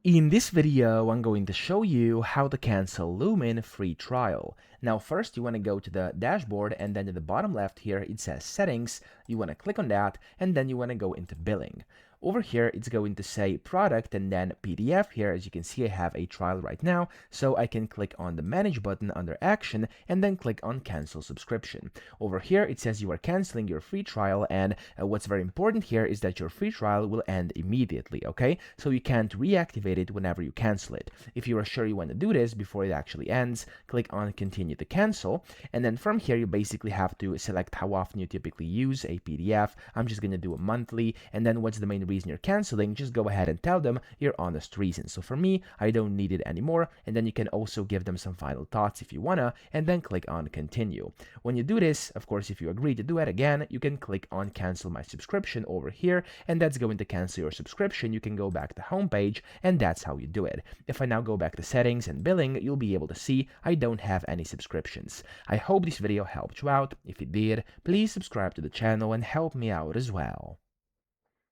In this video, I'm going to show you how to cancel Lumin free trial. Now first you want to go to the dashboard, and then to the bottom left here it says settings. You want to click on that, and then you want to go into billing. Over here it's going to say product and then PDF. Here, as you can see, I have a trial right now, so I can click on the manage button under action and then click on cancel subscription. Over here it says you are canceling your free trial, and what's very important here is that your free trial will end immediately, okay? So you can't reactivate it whenever you cancel it. If you are sure you want to do this before it actually ends, click on continue to cancel, and then from here you basically have to select how often you typically use a PDF. I'm just going to do a monthly, and then what's the main reason you're canceling, just go ahead and tell them your honest reason. So for me, I don't need it anymore, and then you can also give them some final thoughts if you wanna, and then click on continue. When you do this, of course, if you agree to do it again, you can click on cancel my subscription over here, and that's going to cancel your subscription. You can go back to home page, and that's how you do it. If I now go back to settings and billing, you'll be able to see I don't have any subscriptions. I hope this video helped you out. If it did, please subscribe to the channel and help me out as well.